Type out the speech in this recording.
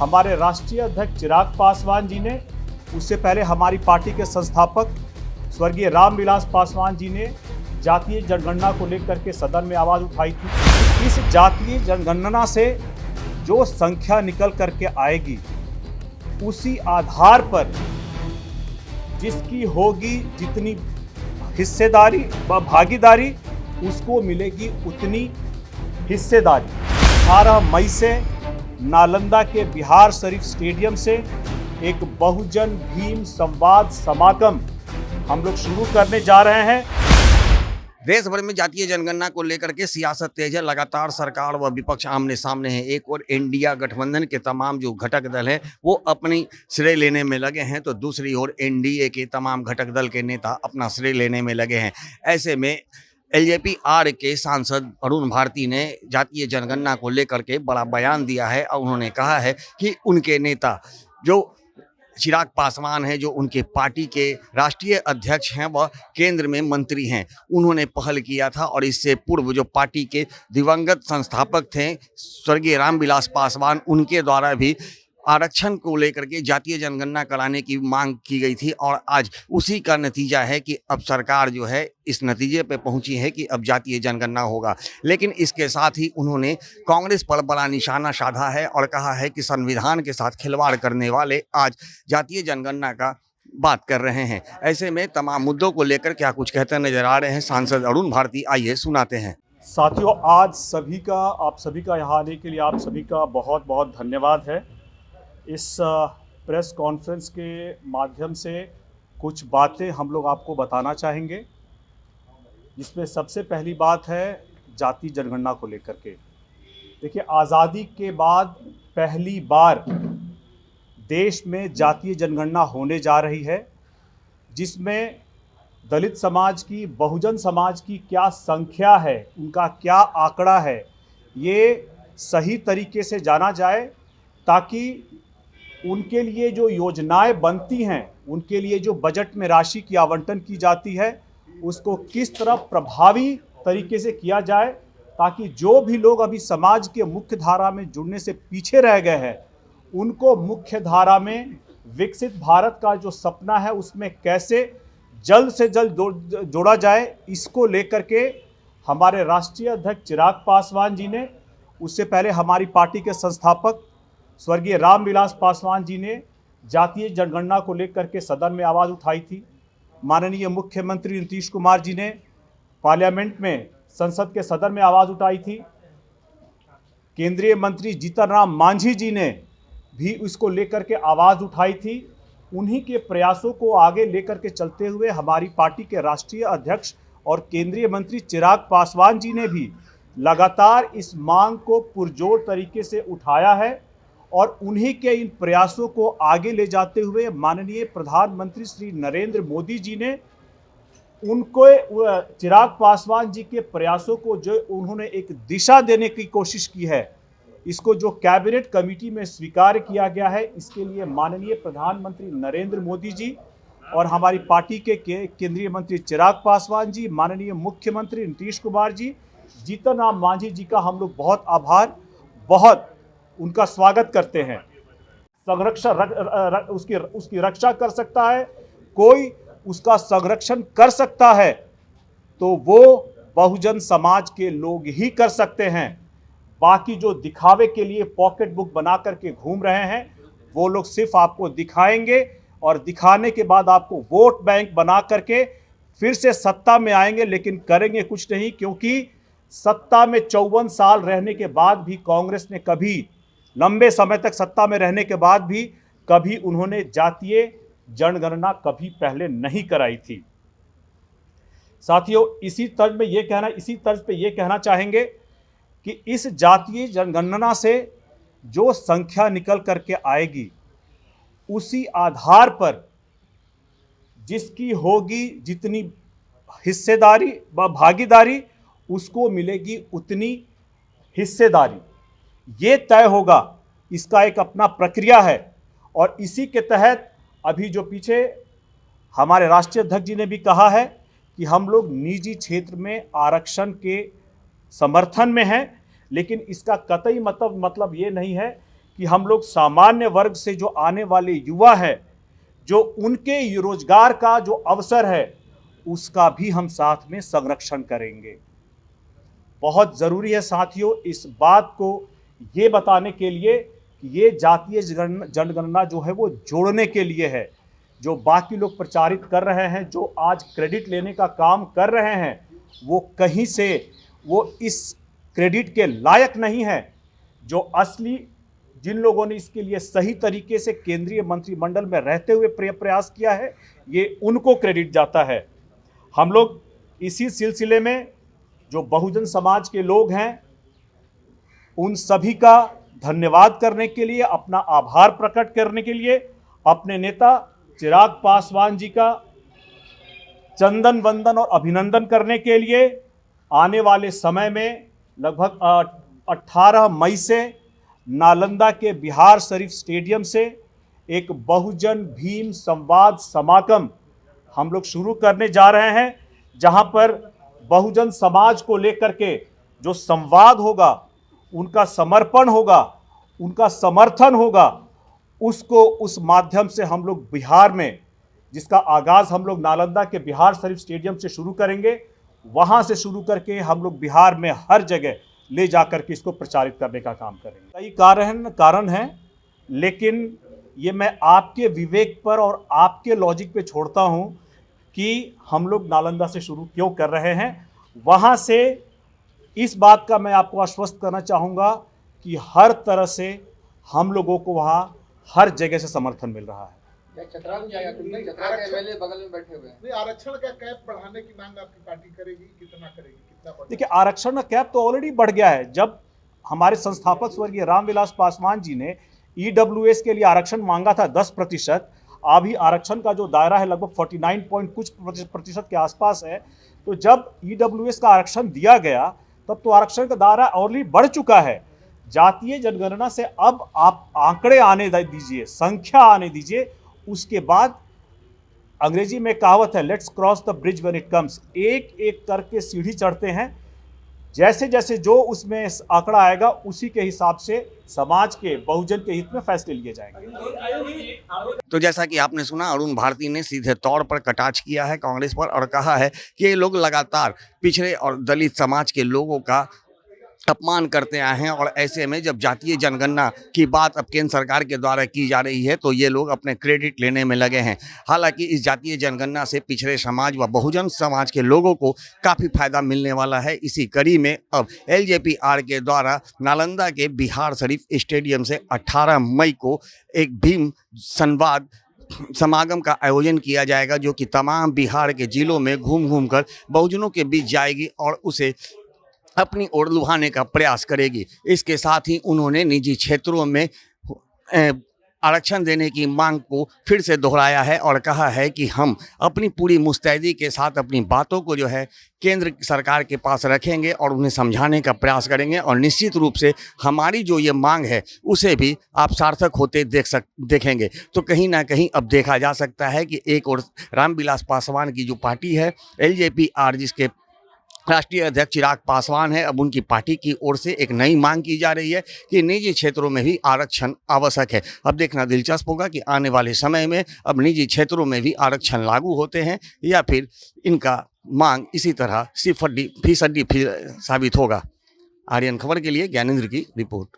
हमारे राष्ट्रीय अध्यक्ष चिराग पासवान जी ने, उससे पहले हमारी पार्टी के संस्थापक स्वर्गीय रामविलास पासवान जी ने जातीय जनगणना को लेकर के सदन में आवाज उठाई थी। इस जातीय जनगणना से जो संख्या निकल करके आएगी, उसी आधार पर जिसकी होगी जितनी हिस्सेदारी व भागीदारी, उसको मिलेगी उतनी हिस्सेदारी। 18 मई से नालंदा के बिहार शरीफ स्टेडियम से एक बहुजन भीम संवाद समागम हम लोग शुरू करने जा रहे हैं। देश भर में जातीय जनगणना को लेकर के सियासत तेज है। लगातार सरकार व विपक्ष आमने सामने है। एक और इंडिया गठबंधन के तमाम जो घटक दल हैं वो अपनी श्रेय लेने में लगे हैं, तो दूसरी ओर एनडीए के तमाम घटक दल के नेता अपना श्रेय लेने में लगे हैं। ऐसे में एलजेपी आर के सांसद अरुण भारती ने जातीय जनगणना को लेकर के बड़ा बयान दिया है और उन्होंने कहा है कि उनके नेता जो चिराग पासवान है, जो उनके पार्टी के राष्ट्रीय अध्यक्ष हैं, वह केंद्र में मंत्री हैं, उन्होंने पहल किया था। और इससे पूर्व जो पार्टी के दिवंगत संस्थापक थे स्वर्गीय रामविलास पासवान, उनके द्वारा भी आरक्षण को लेकर के जातीय जनगणना कराने की मांग की गई थी। और आज उसी का नतीजा है कि अब सरकार जो है इस नतीजे पे पहुंची है कि अब जातीय जनगणना होगा। लेकिन इसके साथ ही उन्होंने कांग्रेस पर बड़ा निशाना साधा है और कहा है कि संविधान के साथ खिलवाड़ करने वाले आज जातीय जनगणना का बात कर रहे हैं। ऐसे में तमाम मुद्दों को लेकर क्या कुछ कहते नजर आ रहे हैं सांसद अरुण भारती, आइए सुनाते हैं। साथियों, आज आप सभी का यहाँ आने के लिए आप सभी का बहुत बहुत धन्यवाद है। इस प्रेस कॉन्फ्रेंस के माध्यम से कुछ बातें हम लोग आपको बताना चाहेंगे, जिसमें सबसे पहली बात है जातीय जनगणना को लेकर के। देखिए, आज़ादी के बाद पहली बार देश में जातीय जनगणना होने जा रही है, जिसमें दलित समाज की, बहुजन समाज की क्या संख्या है, उनका क्या आंकड़ा है, ये सही तरीके से जाना जाए, ताकि उनके लिए जो योजनाएं बनती हैं, उनके लिए जो बजट में राशि की आवंटन की जाती है, उसको किस तरह प्रभावी तरीके से किया जाए, ताकि जो भी लोग अभी समाज के मुख्य धारा में जुड़ने से पीछे रह गए हैं, उनको मुख्य धारा में विकसित भारत का जो सपना है उसमें कैसे जल्द से जल्द जोड़ा जाए, इसको लेकर के हमारे राष्ट्रीय अध्यक्ष चिराग पासवान जी ने, उससे पहले हमारी पार्टी के संस्थापक स्वर्गीय रामविलास पासवान जी ने जातीय जनगणना को लेकर के सदन में आवाज़ उठाई थी। माननीय मुख्यमंत्री नीतीश कुमार जी ने पार्लियामेंट में, संसद के सदन में आवाज़ उठाई थी। केंद्रीय मंत्री जीतन राम मांझी जी ने भी इसको लेकर के आवाज़ उठाई थी। उन्हीं के प्रयासों को आगे लेकर के चलते हुए हमारी पार्टी के राष्ट्रीय अध्यक्ष और केंद्रीय मंत्री चिराग पासवान जी ने भी लगातार इस मांग को पुरजोर तरीके से उठाया है। और उन्हीं के इन प्रयासों को आगे ले जाते हुए माननीय प्रधानमंत्री श्री नरेंद्र मोदी जी ने उनको, चिराग पासवान जी के प्रयासों को जो उन्होंने एक दिशा देने की कोशिश की है, इसको जो कैबिनेट कमेटी में स्वीकार किया गया है, इसके लिए माननीय प्रधानमंत्री नरेंद्र मोदी जी और हमारी पार्टी के केंद्रीय मंत्री चिराग पासवान जी, माननीय मुख्यमंत्री नीतीश कुमार जी, जीतन राम मांझी जी का हम लोग बहुत आभार, बहुत उनका स्वागत करते हैं। संरक्षण उसकी रक्षा कर सकता है, कोई उसका संरक्षण कर सकता है, तो वो बहुजन समाज के लोग ही कर सकते हैं। बाकी जो दिखावे के लिए पॉकेट बुक बना करके घूम रहे हैं, वो लोग सिर्फ आपको दिखाएंगे और दिखाने के बाद आपको वोट बैंक बना करके फिर से सत्ता में आएंगे, लेकिन करेंगे कुछ नहीं। क्योंकि सत्ता में 54 साल रहने के बाद भी कांग्रेस ने कभी, लंबे समय तक सत्ता में रहने के बाद भी कभी उन्होंने जातीय जनगणना कभी पहले नहीं कराई थी। साथियों, इसी तर्ज पे ये कहना चाहेंगे कि इस जातीय जनगणना से जो संख्या निकल करके आएगी, उसी आधार पर जिसकी होगी जितनी हिस्सेदारी व भागीदारी, उसको मिलेगी उतनी हिस्सेदारी। ये तय होगा, इसका एक अपना प्रक्रिया है। और इसी के तहत अभी जो पीछे हमारे राष्ट्रीय अध्यक्ष जी ने भी कहा है कि हम लोग निजी क्षेत्र में आरक्षण के समर्थन में हैं, लेकिन इसका कतई मतलब ये नहीं है कि हम लोग सामान्य वर्ग से जो आने वाले युवा है, जो उनके रोजगार का जो अवसर है, उसका भी हम साथ में संरक्षण करेंगे। बहुत ज़रूरी है साथियों इस बात को ये बताने के लिए कि ये जातीय जनगणना जो है वो जोड़ने के लिए है। जो बाकी लोग प्रचारित कर रहे हैं, जो आज क्रेडिट लेने का काम कर रहे हैं, वो कहीं से वो इस क्रेडिट के लायक नहीं है। जो असली जिन लोगों ने इसके लिए सही तरीके से केंद्रीय मंत्रिमंडल में रहते हुए प्रयास किया है, ये उनको क्रेडिट जाता है। हम लोग इसी सिलसिले में जो बहुजन समाज के लोग हैं, उन सभी का धन्यवाद करने के लिए, अपना आभार प्रकट करने के लिए, अपने नेता चिराग पासवान जी का चंदन वंदन और अभिनंदन करने के लिए आने वाले समय में लगभग 18 मई से नालंदा के बिहार शरीफ स्टेडियम से एक बहुजन भीम संवाद समागम हम लोग शुरू करने जा रहे हैं, जहां पर बहुजन समाज को लेकर के जो संवाद होगा, उनका समर्पण होगा, उनका समर्थन होगा, उसको उस माध्यम से हम लोग बिहार में, जिसका आगाज़ हम लोग नालंदा के बिहार शरीफ स्टेडियम से शुरू करेंगे, वहाँ से शुरू करके हम लोग बिहार में हर जगह ले जाकर के इसको प्रचारित करने का काम करेंगे। कई कारण हैं, लेकिन ये मैं आपके विवेक पर और आपके लॉजिक पे छोड़ता हूँ कि हम लोग नालंदा से शुरू क्यों कर रहे हैं। वहाँ से इस बात का मैं आपको आश्वस्त करना चाहूँगा कि हर तरह से हम लोगों को वहाँ हर जगह से समर्थन मिल रहा है। चतरा में जाएगा, क्योंकि चतरा के एमएलए बगल में बैठे हुए हैं। नहीं, आरक्षण का कैप बढ़ाने की मांग आपकी पार्टी करेगी, कितना करेगी, कितना बढ़ेगा? देखिए, आरक्षण का कैप तो ऑलरेडी बढ़ गया है। जब हमारे संस्थापक स्वर्गीय रामविलास पासवान जी ने ईडब्ल्यूएस के लिए आरक्षण मांगा था 10%, अभी आरक्षण का जो दायरा है लगभग 49 पॉइंट कुछ प्रतिशत के आसपास है। तो जब ईडब्ल्यूएस का आरक्षण दिया गया, तब तो आरक्षण का दायरा ऑलरेडी बढ़ चुका है। जातीय जनगणना से अब आप आंकड़े आने दीजिए, संख्या आने दीजिए, उसके बाद अंग्रेजी में कहावत है, let's cross the bridge when it comes. एक एक करके सीढ़ी चढ़ते हैं, जैसे जैसे जो उसमें आंकड़ा आएगा, उसी के हिसाब से समाज के, बहुजन के हित में फैसले लिए जाएंगे। तो जैसा कि आपने सुना, अरुण भारती ने सीधे तौर पर कटाक्ष किया है कांग्रेस पर और कहा है कि ये लोग लगातार पिछड़े और दलित समाज के लोगों का अपमान करते आए हैं, और ऐसे में जब जातीय जनगणना की बात अब केंद्र सरकार के द्वारा की जा रही है, तो ये लोग अपने क्रेडिट लेने में लगे हैं। हालांकि इस जातीय जनगणना से पिछड़े समाज व बहुजन समाज के लोगों को काफ़ी फायदा मिलने वाला है। इसी कड़ी में अब एलजेपीआर के द्वारा नालंदा के बिहार शरीफ स्टेडियम से 18 मई को एक भीम संवाद समागम का आयोजन किया जाएगा, जो कि तमाम बिहार के जिलों में घूम घूम कर बहुजनों के बीच जाएगी और उसे अपनी ओर लुभाने का प्रयास करेगी। इसके साथ ही उन्होंने निजी क्षेत्रों में आरक्षण देने की मांग को फिर से दोहराया है और कहा है कि हम अपनी पूरी मुस्तैदी के साथ अपनी बातों को जो है केंद्र सरकार के पास रखेंगे और उन्हें समझाने का प्रयास करेंगे, और निश्चित रूप से हमारी जो ये मांग है उसे भी आप सार्थक होते देखेंगे। तो कहीं ना कहीं अब देखा जा सकता है कि एक और रामविलास पासवान की जो पार्टी है एलजेपीआर, जिसके राष्ट्रीय अध्यक्ष चिराग पासवान है, अब उनकी पार्टी की ओर से एक नई मांग की जा रही है कि निजी क्षेत्रों में भी आरक्षण आवश्यक है। अब देखना दिलचस्प होगा कि आने वाले समय में अब निजी क्षेत्रों में भी आरक्षण लागू होते हैं या फिर इनका मांग इसी तरह फीसदी साबित होगा। आर्यन खबर के लिए ज्ञानेंद्र की रिपोर्ट।